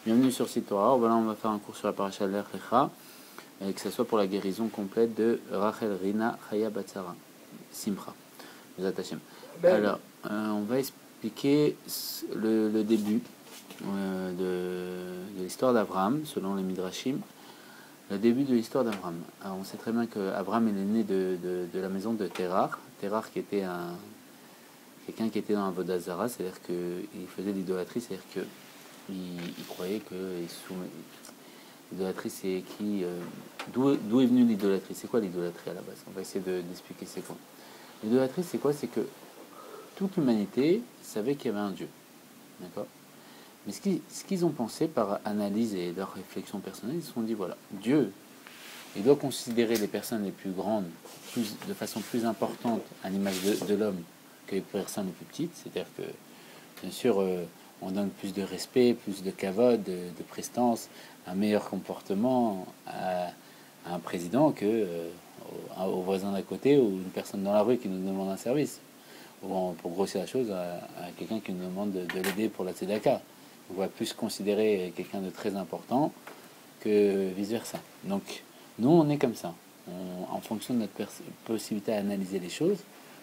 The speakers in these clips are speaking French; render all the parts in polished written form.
Bienvenue sur Site Torah. Voilà, on va faire un cours sur la paracha de Lech Lecha, et que ce soit pour la guérison complète de Rachel Rina Chaya Batzara Simcha. Vous attachez. Alors, on va expliquer le début de l'histoire d'Abraham, selon les Midrashim. Le début de l'histoire d'Abraham. Alors, on sait très bien qu'Abraham est né de la maison de Terach. Terach qui était quelqu'un qui était dans la Avodah Zara, c'est-à-dire qu'il faisait l'idolâtrie, c'est-à-dire que il croyait que l'idolâtrie, c'est qui d'où est venue l'idolâtrie? C'est quoi l'idolâtrie à la base? On va essayer d'expliquer c'est quoi. L'idolâtrie, c'est quoi? C'est que toute l'humanité savait qu'il y avait un Dieu. D'accord? Mais ce qu'ils ont pensé par analyse et leur réflexion personnelle, ils se sont dit voilà, Dieu, il doit considérer les personnes les plus grandes de façon plus importante à l'image de l'homme que les personnes les plus petites. C'est-à-dire que, bien sûr, on donne plus de respect, plus de kavod, de prestance, un meilleur comportement à un président que au voisin d'à côté ou une personne dans la rue qui nous demande un service. Ou pour grossir la chose, à quelqu'un qui nous demande de l'aider pour la tzedaka. On va plus considérer quelqu'un de très important que vice-versa. Donc, nous, on est comme ça. En fonction de notre possibilité à analyser les choses,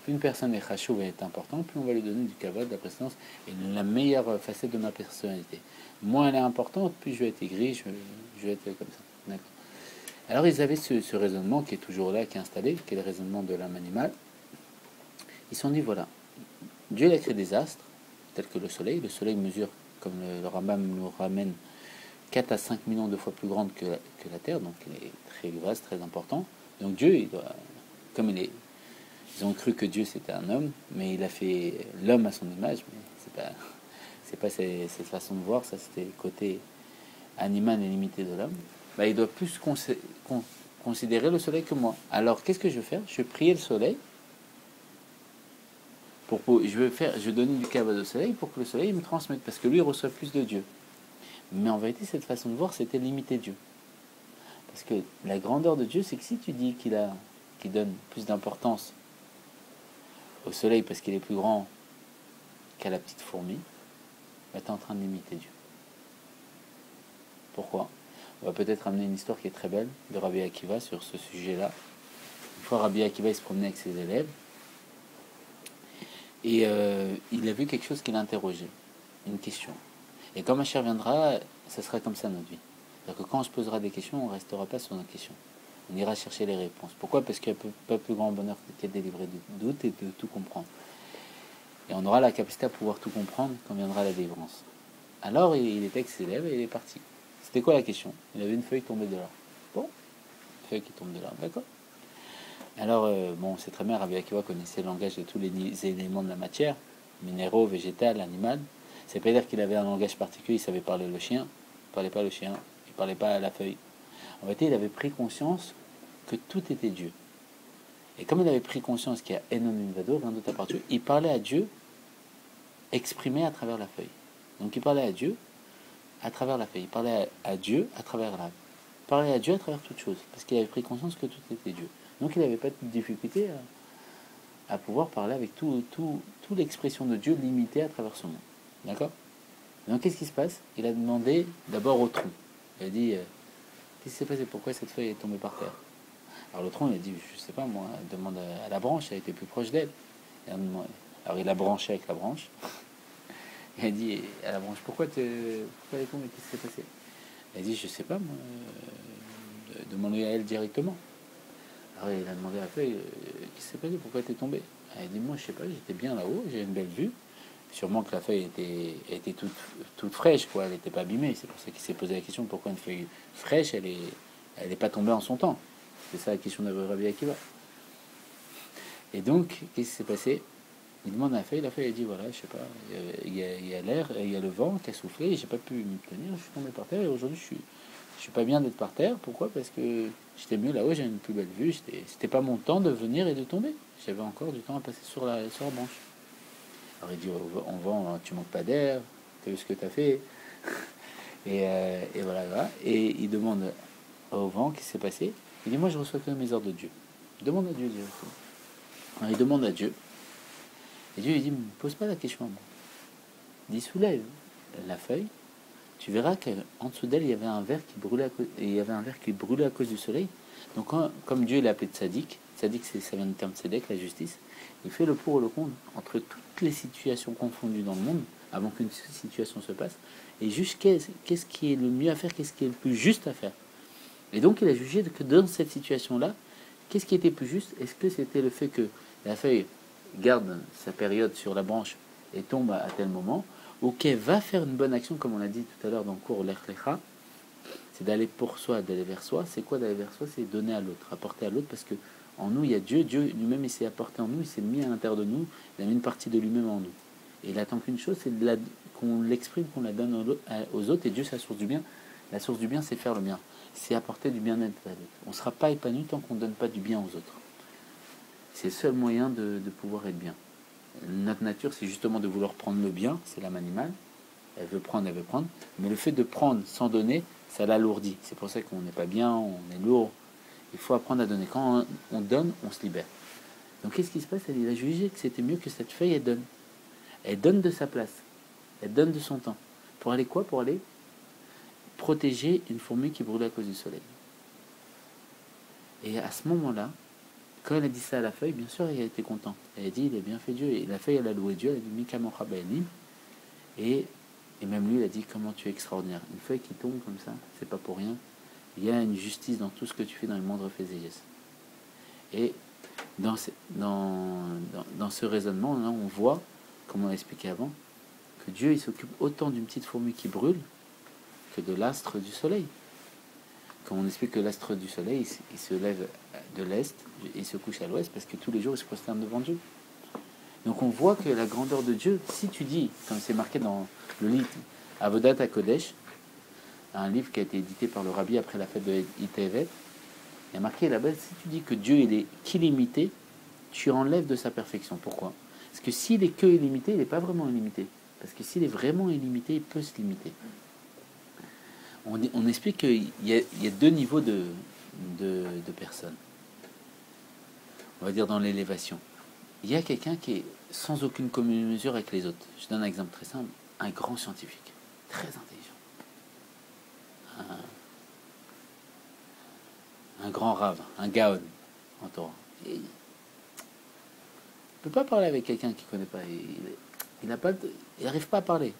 plus une personne est chachouv et est importante, plus on va lui donner du kavod, de la prestance et la meilleure facette de ma personnalité. Moins elle est importante, plus je vais être aigri, je vais être comme ça. D'accord. Alors, ils avaient ce raisonnement qui est toujours là, qui est installé, qui est le raisonnement de l'âme animale. Ils se sont dit, voilà, Dieu a créé des astres, tels que le soleil. Le soleil mesure, comme le Rambam nous ramène, 4 à 5 millions de fois plus grande que la Terre, donc il est très vaste, très important. Donc Dieu, comme ils ont cru que Dieu c'était un homme, mais il a fait l'homme à son image, mais c'est pas cette façon de voir, ça c'était le côté animal et limité de l'homme. Il doit plus considérer le soleil que moi. Alors qu'est-ce que je vais faire? Je vais prier le soleil. Je vais donner du kavod au soleil pour que le soleil me transmette, parce que lui il reçoit plus de Dieu. Mais en vérité, cette façon de voir, c'était limiter Dieu. Parce que la grandeur de Dieu, c'est que si tu dis qu'il donne plus d'importance au soleil parce qu'il est plus grand qu'à la petite fourmi, tu es en train de limiter Dieu. Pourquoi? On va peut-être amener une histoire qui est très belle de Rabbi Akiva sur ce sujet-là. Une fois, Rabbi Akiva il se promenait avec ses élèves et il a vu quelque chose qui l'interrogeait, une question. Et quand Mashiach viendra, ça sera comme ça notre vie. C'est-à-dire que quand on se posera des questions, on ne restera pas sur nos questions. On ira chercher les réponses. Pourquoi? Parce qu'il n'y a pas plus grand bonheur que de délivrer de doute et de tout comprendre. Et on aura la capacité à pouvoir tout comprendre quand viendra la délivrance. Alors il était avec ses élèves et il est parti. C'était quoi la question? Il avait une feuille tombée de là. Bon, une feuille qui tombe de là, d'accord. Alors, c'est très bien, Rabbi Akiva connaissait le langage de tous les éléments de la matière, minéraux, végétal, animal. C'est pas dire qu'il avait un langage particulier, il savait parler le chien, il parlait pas le chien, il parlait pas à la feuille. En réalité, il avait pris conscience que tout était Dieu. Et comme il avait pris conscience qu'il y a Enon Vado, rien d'autre à part Dieu, il parlait à Dieu exprimé à travers la feuille. Donc il parlait à Dieu à travers la feuille, il parlait à Dieu à travers l'âme. Il parlait à Dieu à travers toute chose, parce qu'il avait pris conscience que tout était Dieu. Donc il n'avait pas de difficulté à pouvoir parler avec toute l'expression de Dieu limitée à travers son monde. D'accord? Donc qu'est-ce qui se passe? Il a demandé d'abord au tronc. Il a dit qu'est-ce qui s'est passé? Pourquoi cette feuille est tombée par terre? Alors le tronc il a dit je sais pas moi, demande à la branche, elle était plus proche d'elle. Alors il a branché avec la branche. Il a dit à la branche pourquoi elle est tombée? Qu'est-ce qui s'est passé? Elle a dit je sais pas moi, demandez à elle directement. Alors il a demandé à la feuille qu'est-ce qui s'est passé? Pourquoi elle est tombée? Elle a dit moi je sais pas, j'étais bien là-haut, j'ai une belle vue. Sûrement que la feuille était toute fraîche, quoi. Elle n'était pas abîmée. C'est pour ça qu'il s'est posé la question pourquoi une feuille fraîche, elle est pas tombée en son temps. C'est ça la question de Rabbi Akiva. Et donc, qu'est-ce qui s'est passé? Il demande à la feuille a dit voilà, je sais pas, il y a l'air, il y a le vent qui a soufflé, j'ai pas pu m'y tenir, je suis tombé par terre et aujourd'hui je suis pas bien d'être par terre. Pourquoi? Parce que j'étais mieux là-haut, j'ai une plus belle vue, c'était pas mon temps de venir et de tomber. J'avais encore du temps à passer sur la branche. Alors il dit on vent, tu manques pas d'air, tu as vu ce que tu as fait. Et voilà. Et il demande au vent qu'est-ce qui s'est passé. Il dit moi je reçois que mes ordres de Dieu. Demande à Dieu directement. Alors il demande à Dieu. Et Dieu il dit me pose pas la question à moi. Il dit soulève la feuille tu verras qu'en dessous d'elle, il y avait un verre qui brûlait à cause du soleil. Donc, comme Dieu l'a appelé tzaddik, tzaddik, ça vient du terme tzedek, la justice, il fait le pour et le contre entre toutes les situations confondues dans le monde, avant qu'une situation se passe, et juste qu'est-ce qui est le mieux à faire, qu'est-ce qui est le plus juste à faire. Et donc, il a jugé que dans cette situation-là, qu'est-ce qui était plus juste? Est-ce que c'était le fait que la feuille garde sa période sur la branche et tombe à tel moment, ou qu'elle va faire une bonne action, comme on l'a dit tout à l'heure dans le cours Lech Lecha, c'est d'aller pour soi, d'aller vers soi. C'est quoi d'aller vers soi? C'est donner à l'autre, apporter à l'autre, parce que en nous, il y a Dieu. Dieu lui-même, il s'est apporté en nous, il s'est mis à l'intérieur de nous, il a mis une partie de lui-même en nous. Et il attend qu'une chose, c'est qu'on l'exprime, qu'on la donne aux autres, et Dieu, c'est la source du bien. La source du bien, c'est faire le bien. C'est apporter du bien-être à l'autre. On ne sera pas épanoui tant qu'on ne donne pas du bien aux autres. C'est le seul moyen de pouvoir être bien. Notre nature, c'est justement de vouloir prendre le bien, c'est l'âme animale. Elle veut prendre. Mais le fait de prendre sans donner, ça l'alourdit. C'est pour ça qu'on n'est pas bien, on est lourd. Il faut apprendre à donner. Quand on donne, on se libère. Donc qu'est-ce qui se passe? Il a jugé que c'était mieux que cette feuille, elle donne. Elle donne de sa place. Elle donne de son temps. Pour aller quoi? Pour aller protéger une fourmi qui brûlait à cause du soleil. Et à ce moment-là, quand elle a dit ça à la feuille, bien sûr, elle a été contente. Elle a dit, il a bien fait Dieu. Et la feuille, elle a loué Dieu. Elle a dit, Mika Mocha Ba'elim. Et même lui, il a dit, comment tu es extraordinaire. Une feuille qui tombe comme ça, c'est pas pour rien. Il y a une justice dans tout ce que tu fais, dans les moindres faits et gestes. Et dans ce raisonnement, là, on voit, comme on l'a expliqué avant, que Dieu, il s'occupe autant d'une petite fourmi qui brûle que de l'astre du soleil. Quand on explique que l'astre du soleil, il se lève de l'est et il se couche à l'ouest parce que tous les jours, il se prosterne devant Dieu. Donc on voit que la grandeur de Dieu, si tu dis, comme c'est marqué dans le livre Avodat HaKodesh, un livre qui a été édité par le Rabbi après la fête de Itevet, il y a marqué là-bas, si tu dis que Dieu il est qu'illimité, tu enlèves de sa perfection. Pourquoi? Parce que s'il est que illimité, il n'est pas vraiment illimité. Parce que s'il est vraiment illimité, il peut se limiter. On explique qu'il y a deux niveaux de personnes. On va dire dans l'élévation. Il y a quelqu'un qui est sans aucune commune mesure avec les autres. Je donne un exemple très simple. Un grand scientifique, très intelligent. Un grand rave, un gaon en Torah. Il ne peut pas parler avec quelqu'un qu'il ne connaît pas. Il n'arrive pas à parler.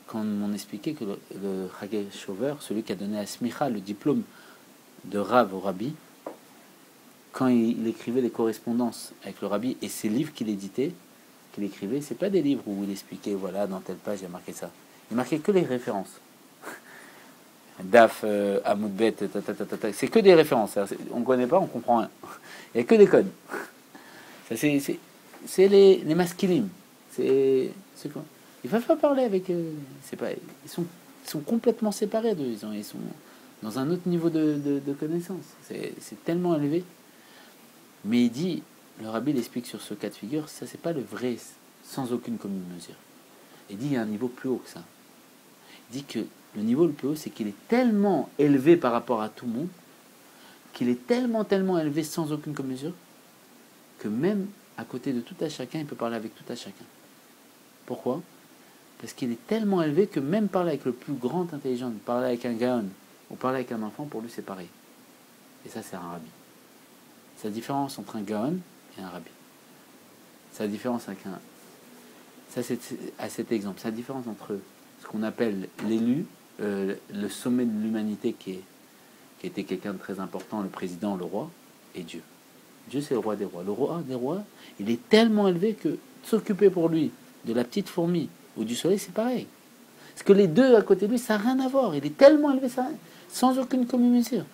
Quand on expliquait que le Haggai Shover, celui qui a donné à Smicha le diplôme de Rav au Rabbi, quand il écrivait les correspondances avec le Rabbi et ses livres qu'il éditait, qu'il écrivait, c'est pas des livres où il expliquait, voilà, dans telle page, il a marqué ça. Il marquait que les références. Daf, Amoudbet, c'est que des références. On ne connaît pas, on comprend rien. Il n'y a que des codes. C'est les masculines. C'est quoi? Il ne va pas parler avec eux. Ils sont complètement séparés d'eux. Ils sont dans un autre niveau de connaissance. C'est tellement élevé. Mais il dit, le Rabbi l'explique sur ce cas de figure, ça c'est pas le vrai, sans aucune commune mesure. Il dit, il y a un niveau plus haut que ça. Il dit que le niveau le plus haut, c'est qu'il est tellement élevé par rapport à tout le monde, qu'il est tellement élevé sans aucune commune mesure, que même à côté de tout à chacun, il peut parler avec tout à chacun. Pourquoi? Parce qu'il est tellement élevé que même parler avec le plus grand intelligent, parler avec un gaon ou parler avec un enfant, pour lui c'est pareil. Et ça c'est un rabbi. C'est la différence entre un gaon et un rabbi. C'est la différence avec un... Ça c'est à cet exemple. C'est la différence entre ce qu'on appelle l'élu, le sommet de l'humanité qui était quelqu'un de très important, le président, le roi, et Dieu. Dieu c'est le roi des rois. Le roi des rois, il est tellement élevé que s'occuper pour lui de la petite fourmi ou du soleil, c'est pareil. Parce que les deux à côté de lui, ça n'a rien à voir. Il est tellement élevé, ça, sans aucune commune mesure.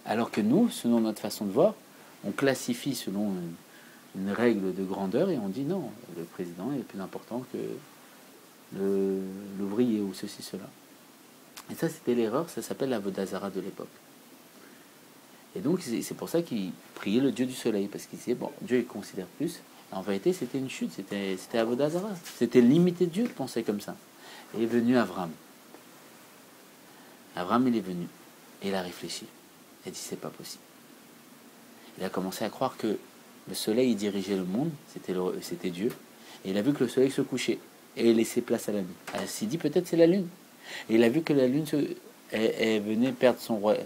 Alors que nous, selon notre façon de voir, on classifie selon une règle de grandeur et on dit non, le président est plus important que l'ouvrier ou ceci, cela. Et ça, c'était l'erreur, ça s'appelle la Vodazara de l'époque. Et donc, c'est pour ça qu'il priait le dieu du soleil, parce qu'il disait, bon, Dieu il considère plus. En vérité, c'était une chute, c'était Avodazara. C'était limité de Dieu de penser comme ça. Et est venu Avram. Avram, il est venu. Et il a réfléchi. Il a dit, c'est pas possible. Il a commencé à croire que le soleil il dirigeait le monde, c'était Dieu. Et il a vu que le soleil se couchait. et laisser place à la lune. Il s'est dit peut-être c'est la lune. Et il a vu que la lune elle venait perdre son roi,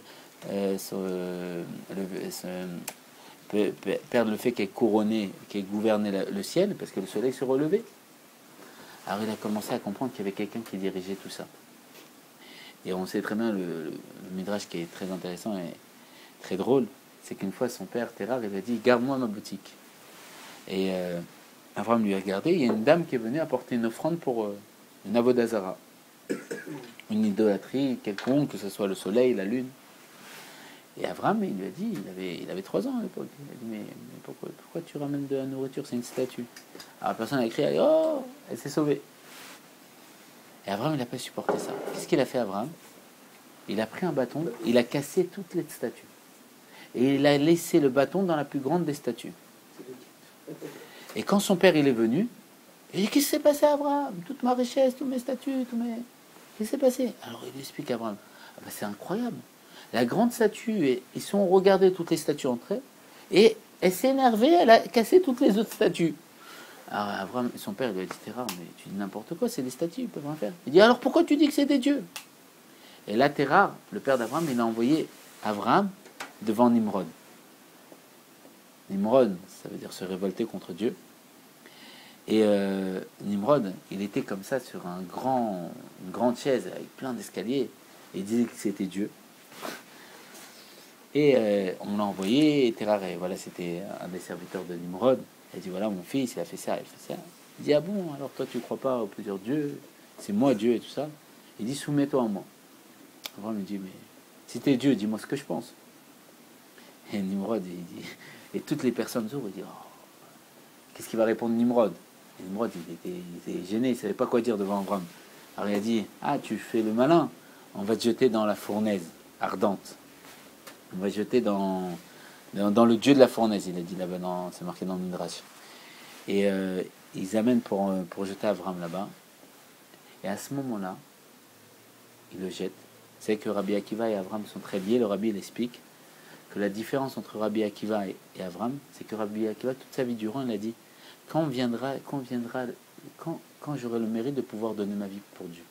perdre le fait qu'elle couronnait, qu'elle gouvernait le ciel, parce que le soleil se relevait. Alors il a commencé à comprendre qu'il y avait quelqu'un qui dirigeait tout ça. Et on sait très bien le midrash qui est très intéressant et très drôle, c'est qu'une fois son père Terah, il a dit garde-moi ma boutique. Et Abraham lui a regardé, il y a une dame qui est venue apporter une offrande pour une avodazara, une idolâtrie quelconque, que ce soit le soleil, la lune. Et Abraham, il lui a dit, il avait 3 ans à l'époque, il a dit mais pourquoi tu ramènes de la nourriture, c'est une statue. Alors la personne a écrit, oh, elle s'est sauvée. Et Abraham, il n'a pas supporté ça. Qu'est-ce qu'il a fait, Abraham? Il a pris un bâton, il a cassé toutes les statues. Et il a laissé le bâton dans la plus grande des statues. Et quand son père il est venu, il dit qu'est-ce qui s'est passé à Abraham? Toute ma richesse, toutes mes statues, qu'est-ce qui s'est passé? Alors il explique à Abraham, ah ben, c'est incroyable. La grande statue, et ils sont regardés toutes les statues entre elles, et elle s'est énervée, elle a cassé toutes les autres statues. Alors Abraham, son père lui a dit c'est rare, mais tu dis n'importe quoi, c'est des statues, ils peuvent rien faire. Il dit alors pourquoi tu dis que c'est des dieux? Et là Terah, le père d'Abraham, il a envoyé Abraham devant Nimrod. Nimrod, ça veut dire se révolter contre Dieu. Et Nimrod, il était comme ça sur une grande chaise avec plein d'escaliers. Et il disait que c'était Dieu. Et on l'a envoyé, et Terah, voilà, c'était un des serviteurs de Nimrod. Il a dit voilà, mon fils, il a fait ça, il a fait ça. Il dit ah bon, alors toi tu crois pas au plusieurs dieux, c'est moi Dieu et tout ça. Il dit soumets-toi à moi. Abraham lui dit mais si t'es Dieu, dis-moi ce que je pense. Et Nimrod, il dit, et toutes les personnes autour, il dit oh, qu'est-ce qu'il va répondre Nimrod? Et Nimrod, il était gêné, il savait pas quoi dire devant Abraham. Alors il a dit ah, tu fais le malin, on va te jeter dans la fournaise ardente. On va te jeter dans le dieu de la fournaise, il a dit là-bas, c'est marqué dans le Midrash. Et ils amènent pour jeter Abraham là-bas. Et à ce moment-là, ils le jettent. C'est que Rabbi Akiva et Abraham sont très liés. Le Rabbi, il explique que la différence entre Rabbi Akiva et Abraham, c'est que Rabbi Akiva, toute sa vie durant, il a dit quand j'aurai le mérite de pouvoir donner ma vie pour Dieu.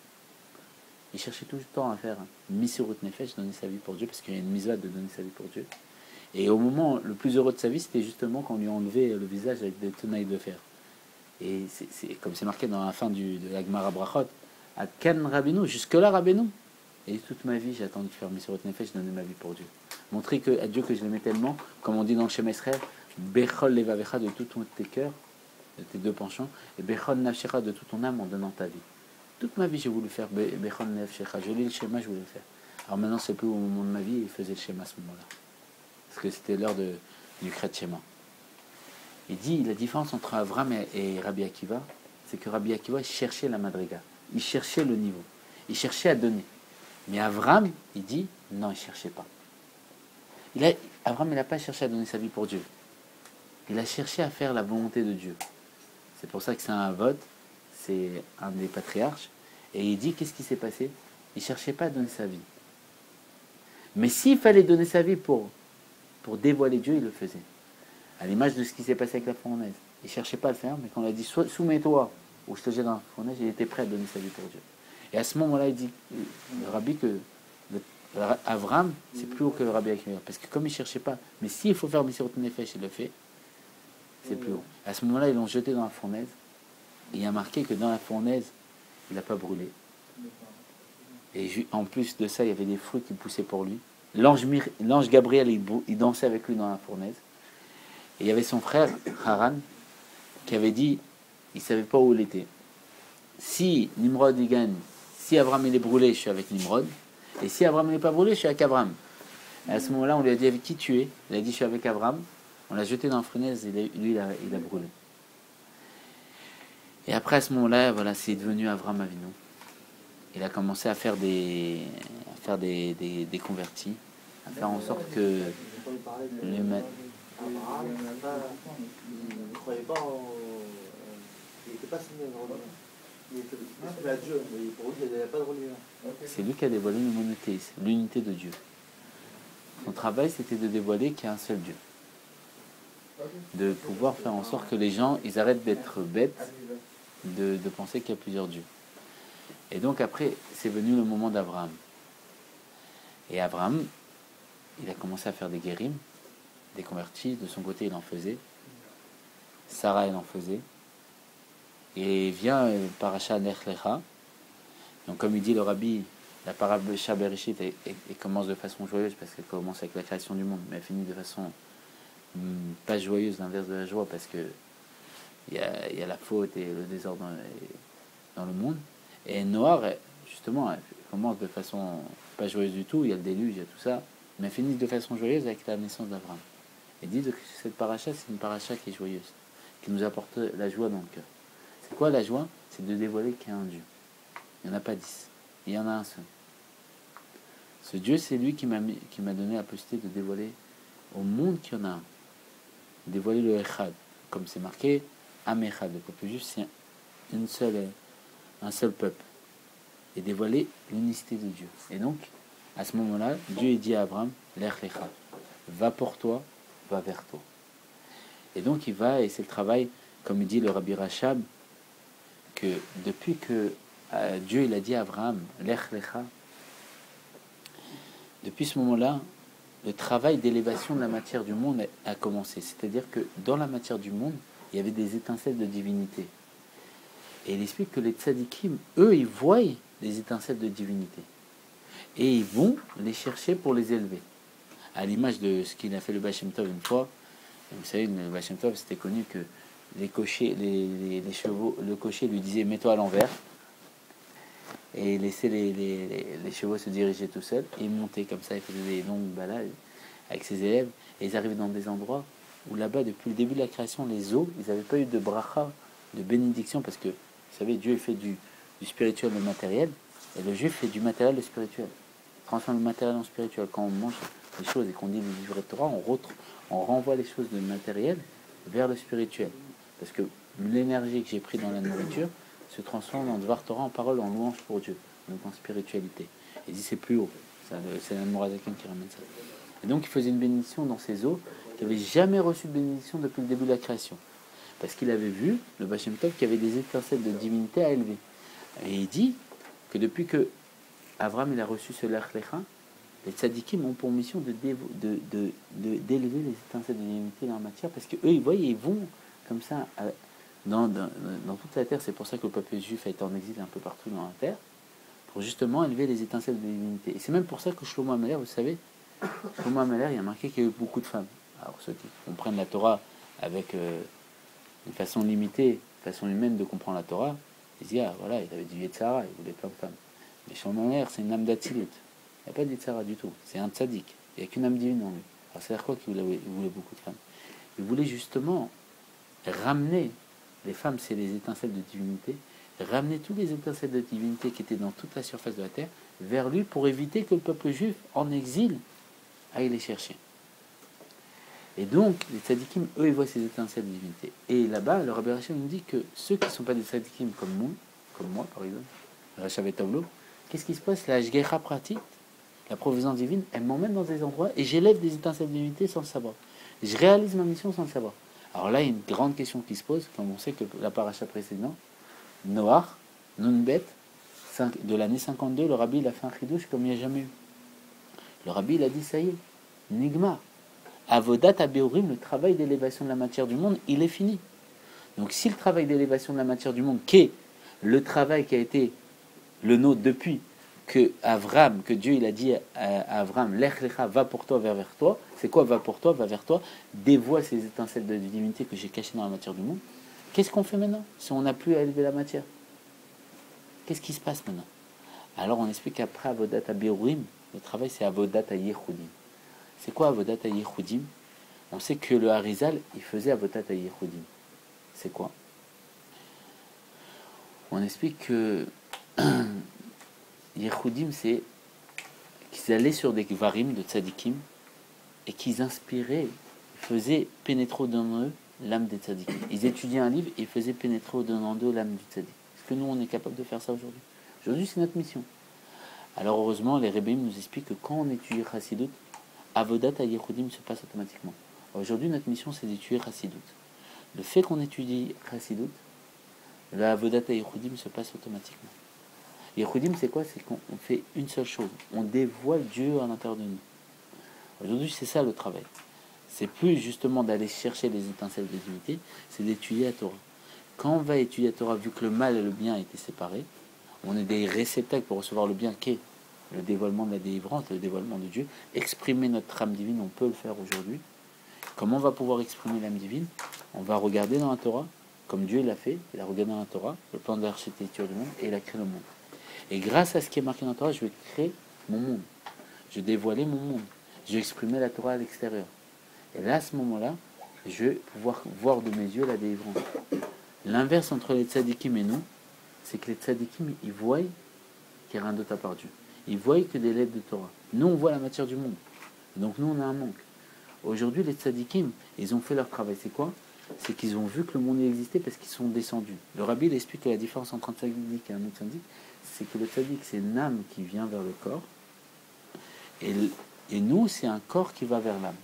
Il cherchait tout le temps à faire une Misirut Nefesh, donner sa vie pour Dieu, parce qu'il y a une mitzvah de donner sa vie pour Dieu. Et au moment le plus heureux de sa vie, c'était justement quand on lui a enlevé le visage avec des tenailles de fer. Et c'est comme c'est marqué dans la fin de la Gemara Brachot, à Kan Rabbeinu, jusque-là Rabbeinu. Et toute ma vie, j'ai attendu de faire Misirut Nefesh, donner ma vie pour Dieu. Montrer à Dieu que je l'aimais tellement, comme on dit dans le Shema Israël, Bechol Levavecha, de tout tes cœurs, de tes 2 penchants, et Bechol Nafshecha, de toute ton âme, en donnant ta vie. Toute ma vie, j'ai voulu faire Bechol Nafshecha. Je lis le schéma, je voulais le faire. Alors maintenant, c'est plus au moment de ma vie, il faisait le schéma à ce moment-là. Parce que c'était l'heure du Kret Shema. Il dit, la différence entre Abraham et Rabbi Akiva, c'est que Rabbi Akiva cherchait la madriga. Il cherchait le niveau. Il cherchait à donner. Mais Abraham, il dit, non, il ne cherchait pas. Abraham, il n'a pas cherché à donner sa vie pour Dieu. Il a cherché à faire la volonté de Dieu. C'est pour ça que c'est un vote, c'est un des patriarches. Et il dit, qu'est-ce qui s'est passé? Il ne cherchait pas à donner sa vie. Mais s'il fallait donner sa vie pour dévoiler Dieu, il le faisait. À l'image de ce qui s'est passé avec la fournaise. Il ne cherchait pas à le faire, mais quand on a dit soumets-toi ou je te jette dans la fournaise, il était prêt à donner sa vie pour Dieu. Et à ce moment-là, il dit, le rabbi, que Abraham, c'est plus haut que le Rabbi Akiva. Parce que comme il ne cherchait pas, mais s'il faut faire Misirut Nefesh, il le fait, c'est plus haut. À ce moment-là, ils l'ont jeté dans la fournaise. Et il y a marqué que dans la fournaise, il n'a pas brûlé. Et en plus de ça, il y avait des fruits qui poussaient pour lui. L'ange Gabriel, il dansait avec lui dans la fournaise. Et il y avait son frère, Haran, qui avait dit, il ne savait pas où il était. Si Nimrod il gagne, si Abraham il est brûlé, je suis avec Nimrod. Et si Abraham n'est pas brûlé, je suis avec Abraham. Et à ce moment-là, on lui a dit avec qui tu es? Il a dit je suis avec Abraham. On l'a jeté dans la fournaise et lui, il a brûlé. Et après, à ce moment-là, voilà, c'est devenu Abraham Avinu. Il a commencé à faire des convertis, à faire en sorte que les maîtres. Abraham, il ne croyait pas il n'était pas signé en Romain. Il était à Dieu, mais pour lui, il n'y avait pas de religion. C'est lui qui a dévoilé le monothéisme, l'unité de Dieu. Son travail, c'était de dévoiler qu'il y a un seul Dieu. De pouvoir faire en sorte que les gens, ils arrêtent d'être bêtes, de penser qu'il y a plusieurs dieux. Et donc après, c'est venu le moment d'Abraham. Et Abraham, il a commencé à faire des guérim, des convertis. De son côté, il en faisait. Sarah, elle en faisait. Et vient Parasha Lech Lecha. Donc comme il dit le rabbi, la parabole de Bereshit commence de façon joyeuse parce qu'elle commence avec la création du monde, mais elle finit de façon pas joyeuse, l'inverse de la joie, parce que il y a la faute et le désordre dans le monde. Et Noir, justement, elle commence de façon pas joyeuse du tout, il y a le déluge, il y a tout ça, mais elle finit de façon joyeuse avec la naissance d'Abraham. Et dit que cette paracha, c'est une paracha qui est joyeuse, qui nous apporte la joie dans le cœur. C'est quoi la joie? C'est de dévoiler qu'il y a un Dieu. Il n'y en a pas 10, il y en a un seul. Ce Dieu, c'est lui qui m'a donné la possibilité de dévoiler au monde qu'il y en a un. Dévoiler le Echad, comme c'est marqué, Am Echad, le peuple juif, c'est un seul peuple. Et dévoiler l'unicité de Dieu. Et donc, à ce moment-là, Dieu dit à Abraham, Lech Lecha, va pour toi, va vers toi. Et donc il va, et c'est le travail, comme il dit le Rabbi Rachab, que depuis que Dieu il a dit à Abraham, Lech Lecha, depuis ce moment-là, le travail d'élévation de la matière du monde a commencé. C'est-à-dire que dans la matière du monde, il y avait des étincelles de divinité. Et il explique que les tzadikim, eux, ils voient les étincelles de divinité. Et ils vont les chercher pour les élever. À l'image de ce qu'il a fait le Baal Shem Tov une fois. Vous savez, le Baal Shem Tov, c'était connu que les cochers, les chevaux, le cocher lui disait mets-toi à l'envers et laissait les chevaux se diriger tout seuls. Et il montait comme ça, il faisait des longues balades avec ses élèves. Et ils arrivaient dans des endroits où là-bas, depuis le début de la création, les eaux, ils n'avaient pas eu de bracha, de bénédiction, parce que, vous savez, Dieu fait du spirituel au matériel, et le juif fait du matériel au spirituel. Il transforme le matériel en spirituel. Quand on mange les choses et qu'on dit le livre de Torah, on renvoie les choses de matériel vers le spirituel. Parce que l'énergie que j'ai prise dans la nourriture se transforme en Dvar Torah, en parole, en louange pour Dieu, donc en spiritualité. Il dit c'est plus haut. C'est l'Admorazaken qui ramène ça. Et donc il faisait une bénédiction dans ces eaux qui n'avaient jamais reçu de bénédiction depuis le début de la création. Parce qu'il avait vu, le Baal Shem Tov, qu'il y avait des étincelles de divinité à élever. Et il dit que depuis que Abraham il a reçu ce Lech Lecha, les tzadikim ont pour mission d'élever les étincelles de divinité dans la matière, parce qu'eux, ils voient, ils vont comme ça dans toute la terre. C'est pour ça que le peuple juif a été en exil un peu partout dans la terre, pour justement élever les étincelles de divinité. Et c'est même pour ça que Shlomo Ameler, vous savez, Shlomo Ameler, il y a marqué qu'il y a eu beaucoup de femmes. Alors ceux qui comprennent la Torah avec une façon limitée, une façon humaine de comprendre la Torah, ils disent, ah voilà, il avait du Yetzara, il voulait plein de femmes. Mais Shlomo Ameler, c'est une âme d'Atsilut. Il n'y a pas de Yetzara du tout. C'est un tzaddik. Il n'y a qu'une âme divine en lui. Alors c'est-à-dire quoi qu'il voulait beaucoup de femmes? Il voulait justement ramener, les femmes c'est les étincelles de divinité, ramener toutes les étincelles de divinité qui étaient dans toute la surface de la terre vers lui pour éviter que le peuple juif en exil aille les chercher. Et donc les tzadikim, eux, ils voient ces étincelles de divinité. Et là-bas, le Rabbi Rachab nous dit que ceux qui ne sont pas des tzadikim comme moi par exemple, Rachab et Tableau, qu'est-ce qui se passe? La Hashgacha pratique, la providence divine, elle m'emmène dans des endroits et j'élève des étincelles de divinité sans le savoir. Je réalise ma mission sans le savoir. Alors là, il y a une grande question qui se pose, comme on sait que la paracha précédente, Noach, Nunbet, de l'année 52, le rabbi il a fait un chidouche comme il n'y a jamais eu. Le rabbi il a dit, ça y est, Nigma, Avodat Abéorim, le travail d'élévation de la matière du monde, il est fini. Donc si le travail d'élévation de la matière du monde, qui est le travail qui a été le nôtre depuis que Dieu il a dit à Avram, Lech Lecha, va pour toi, vers toi. C'est quoi va pour toi, va vers toi? Dévoile ces étincelles de divinité que j'ai cachées dans la matière du monde. Qu'est-ce qu'on fait maintenant si on n'a plus à élever la matière? Qu'est-ce qui se passe maintenant? Alors on explique qu'après Avodat Abéorim, le travail c'est Avodat Yehudim. C'est quoi Avodat Yehudim? On sait que le Harizal, il faisait Avodat Yehudim. C'est quoi? On explique que Yehudim, c'est qu'ils allaient sur des varim de tzadikim et qu'ils inspiraient, faisaient pénétrer dans eux l'âme des tzadikim. Ils étudiaient un livre et ils faisaient pénétrer au-dedans d'eux l'âme du tzadik. Est-ce que nous, on est capable de faire ça aujourd'hui? Aujourd'hui, c'est notre mission. Alors heureusement, les Rebbeim nous expliquent que quand on étudie Chassidut, Avodat à Yehudim se passe automatiquement. Aujourd'hui, notre mission, c'est d'étudier Chassidut. Le fait qu'on étudie Chassidut, La Avodat Yehudim se passe automatiquement. Yehudim, c'est quoi? C'est qu'on fait une seule chose. On dévoile Dieu à l'intérieur de nous. Aujourd'hui, c'est ça le travail. C'est plus justement d'aller chercher les étincelles de divinité, c'est d'étudier la Torah. Quand on va étudier la Torah, vu que le mal et le bien étaient séparés, on est des réceptacles pour recevoir le bien qu'est le dévoilement de la délivrance, le dévoilement de Dieu. Exprimer notre âme divine, on peut le faire aujourd'hui. Comment on va pouvoir exprimer l'âme divine? On va regarder dans la Torah, comme Dieu l'a fait, il a regardé dans la Torah, le plan d'architecture du monde, et il a créé le monde. Et grâce à ce qui est marqué dans la Torah, je vais créer mon monde. Je vais dévoiler mon monde. Je vais exprimer la Torah à l'extérieur. Et là, à ce moment-là, je vais pouvoir voir de mes yeux la délivrance. L'inverse entre les tzadikim et nous, c'est que les tzadikim, ils voient qu'il n'y a rien d'autre à part Dieu. Ils voient que des lettres de Torah. Nous, on voit la matière du monde. Donc nous, on a un manque. Aujourd'hui, les tzadikim, ils ont fait leur travail. C'est quoi? C'est qu'ils ont vu que le monde existait parce qu'ils sont descendus. Le rabbi il explique que la différence entre un tzadik et un autre tzadik, c'est que le tzadik, c'est une âme qui vient vers le corps. Et nous, c'est un corps qui va vers l'âme.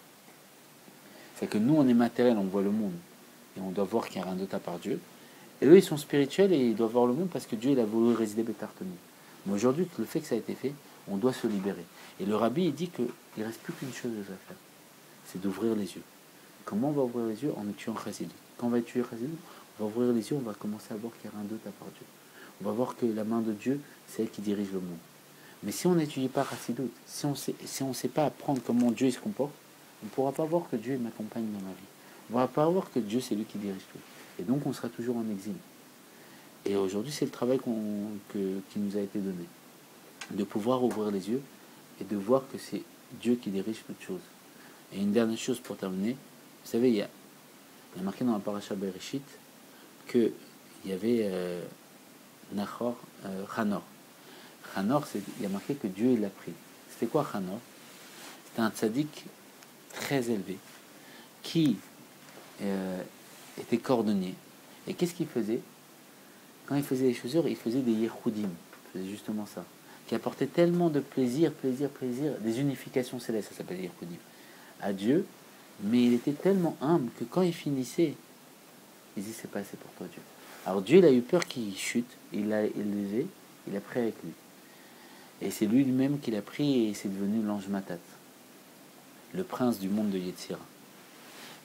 C'est que nous, on est matériel, on voit le monde. Et on doit voir qu'il n'y a rien d'autre à part Dieu. Et eux, ils sont spirituels et ils doivent voir le monde parce que Dieu, il a voulu résider Bétartoni. Mais aujourd'hui, le fait que ça a été fait, on doit se libérer. Et le rabbi, il dit qu'il ne reste plus qu'une chose à faire. C'est d'ouvrir les yeux. Comment on va ouvrir les yeux? En étudiant Chassidut. Quand on va étudier Chassidut, on va ouvrir les yeux, on va commencer à voir qu'il n'y a rien d'autre à part Dieu. On va voir que la main de Dieu, c'est elle qui dirige le monde. Mais si on n'étudie pas Chassidut, si on ne sait pas apprendre comment Dieu il se comporte, on ne pourra pas voir que Dieu m'accompagne dans ma vie. On ne pourra pas voir que Dieu, c'est lui qui dirige tout. Et donc, on sera toujours en exil. Et aujourd'hui, c'est le travail qui nous a été donné. De pouvoir ouvrir les yeux et de voir que c'est Dieu qui dirige toutes choses. Et une dernière chose pour terminer. Vous savez, il y a marqué dans la paracha Bereshit qu'il y avait Nachor, Chanor. Chanor, il y a marqué que Dieu l'a pris. C'était quoi Chanor? C'était un tzaddik très élevé qui était cordonnier. Et qu'est-ce qu'il faisait? Quand il faisait les chaussures, il faisait des yehudim. Il faisait justement ça. Qui apportait tellement de plaisir, des unifications célestes, ça s'appelle yehudim, à Dieu. Mais il était tellement humble que quand il finissait, il dit c'est pas assez pour toi Dieu. Alors Dieu il a eu peur qu'il chute, il l'a élevé, il l'a pris avec lui. Et c'est lui-même qui l'a pris et c'est devenu l'ange Matat, le prince du monde de Yetzira.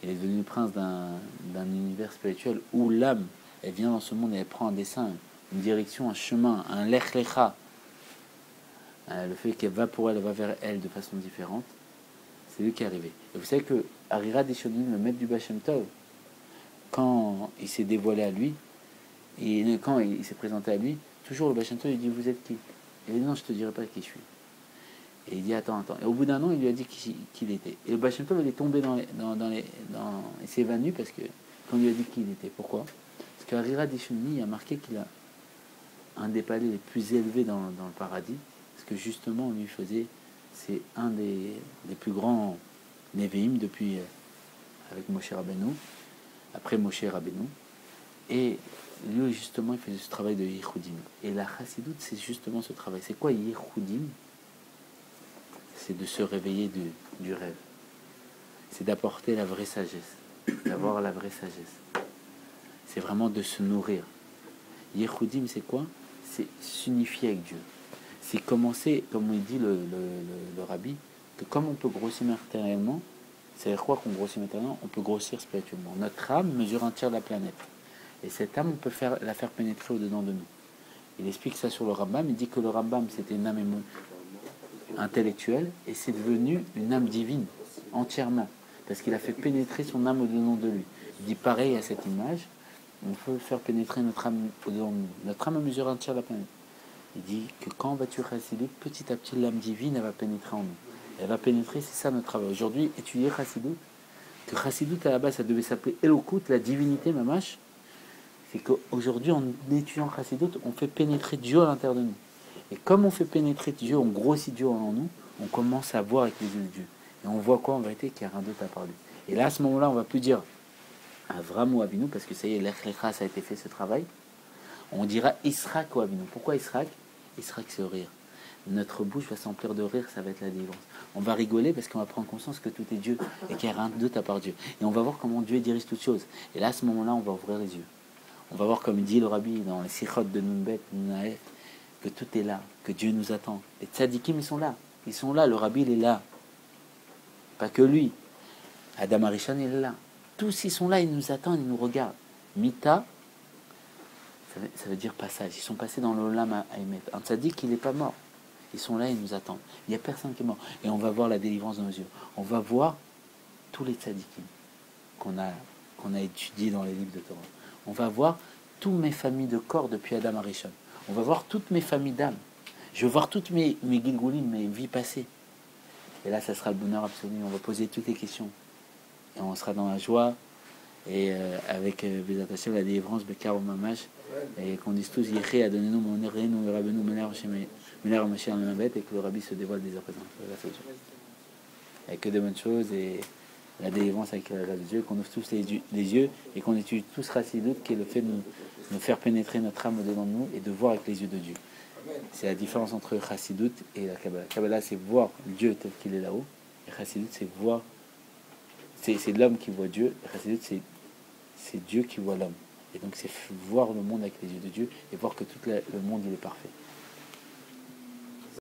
Il est devenu le prince d'un univers spirituel où l'âme, elle vient dans ce monde et elle prend un dessein, une direction, un chemin, un lech lecha. Le fait qu'elle va pour elle, elle va vers elle de façon différente, c'est lui qui est arrivé. Et vous savez que Arira Dishonim, le maître du Baal Shem Tov, quand il s'est dévoilé à lui, et quand il s'est présenté à lui, toujours le Baal Shem Tov il dit vous êtes qui? Il dit non, je te dirai pas qui je suis. Et il dit attends. Et au bout d'un an, il lui a dit qui il était. Et le Baal Shem Tov il est tombé il s'est évanoui parce que quand il lui a dit qui il était. Pourquoi? Parce qu'Arira Dishonim, il a marqué qu'il a un des palais les plus élevés dans le paradis, parce que justement lui faisait, c'est un des plus grands Nevi'im depuis avec Moshe Rabbeinu, après Moshe Rabbeinu, et lui justement il faisait ce travail de Yehudim. Et la Chassidut c'est justement ce travail. C'est quoi Yehudim? C'est de se réveiller du rêve. C'est d'apporter la vraie sagesse, d'avoir la vraie sagesse. C'est vraiment de se nourrir. Yehudim c'est quoi? C'est s'unifier avec Dieu. C'est commencer, comme il dit le rabbi, que comme on peut grossir matériellement, c'est-à-dire quoi qu'on grossit matériellement, on peut grossir spirituellement. Notre âme mesure un tiers de la planète. Et cette âme, on peut la faire pénétrer au-dedans de nous. Il explique ça sur le Rambam. Il dit que le Rambam, c'était une âme intellectuelle, et c'est devenu une âme divine, entièrement. Parce qu'il a fait pénétrer son âme au-dedans de lui. Il dit pareil à cette image, on peut faire pénétrer notre âme au-dedans de nous. Notre âme mesure un tiers de la planète. Il dit que quand on va tuer Chassidut, petit à petit, l'âme divine, elle va pénétrer en nous. Elle va pénétrer, c'est ça notre travail. Aujourd'hui, étudier Chassidut, que Chassidut, à la base, ça devait s'appeler Elokut, la divinité, mamash. C'est qu'aujourd'hui, en étudiant Chassidut, on fait pénétrer Dieu à l'intérieur de nous. Et comme on fait pénétrer Dieu, on grossit Dieu en nous, on commence à voir avec les yeux de Dieu. Et on voit quoi en vérité? Qu'il n'y a rien d'autre à part lui. Et là, à ce moment-là, on ne va plus dire Avram ou Avinu, parce que ça y est, l'Echlecha, ça a été fait ce travail. On dira Israq ou Avinu. Pourquoi Israq? Israq, c'est le rire. Notre bouche va s'emplir de rire, ça va être la délivrance. On va rigoler parce qu'on va prendre conscience que tout est Dieu et qu'il n'y a rien d'autre à part Dieu. Et on va voir comment Dieu dirige toutes choses. Et là, à ce moment-là, on va ouvrir les yeux. On va voir, comme dit le Rabbi dans les Sichot de Nunbet, que tout est là, que Dieu nous attend. Les tzadikim, ils sont là. Ils sont là, le Rabbi, il est là. Pas que lui. Adam Arishon, il est là. Tous, ils sont là, ils nous attendent, ils nous regardent. Mita, ça veut dire passage. Ils sont passés dans l'Olam Haïmet. Un tzadik, il n'est pas mort. Ils sont là, ils nous attendent. Il n'y a personne qui est mort. Et on va voir la délivrance de nos yeux. On va voir tous les tzadikim qu'on a étudiés dans les livres de Torah. On va voir toutes mes familles de corps depuis Adam Arishon. On va voir toutes mes familles d'âme. Je vais voir toutes mes gilgulim, mes vies passées. Et là, ça sera le bonheur absolu. On va poser toutes les questions. Et on sera dans la joie. Et avec Bezat Hashem, la délivrance, Bekar au Mamash. Et qu'on dise tous, Yéché, Adonenu, Monerenu, Rabbeinu, Mener Mashiach Mabet, et que le Rabbi se dévoile dès à présent. Il n'y a que de bonnes choses. Et la délivrance avec la grâce de Dieu, qu'on ouvre tous les yeux et qu'on étudie tous Chassidut, qui est le fait de nous faire pénétrer notre âme au-dedans de nous et de voir avec les yeux de Dieu. C'est la différence entre Chassidut et la Kabbalah. Kabbalah, c'est voir Dieu tel qu'il est là-haut, et Chassidut, c'est voir, c'est l'homme qui voit Dieu, et Chassidut, c'est Dieu qui voit l'homme. Et donc c'est voir le monde avec les yeux de Dieu et voir que tout le monde il est parfait.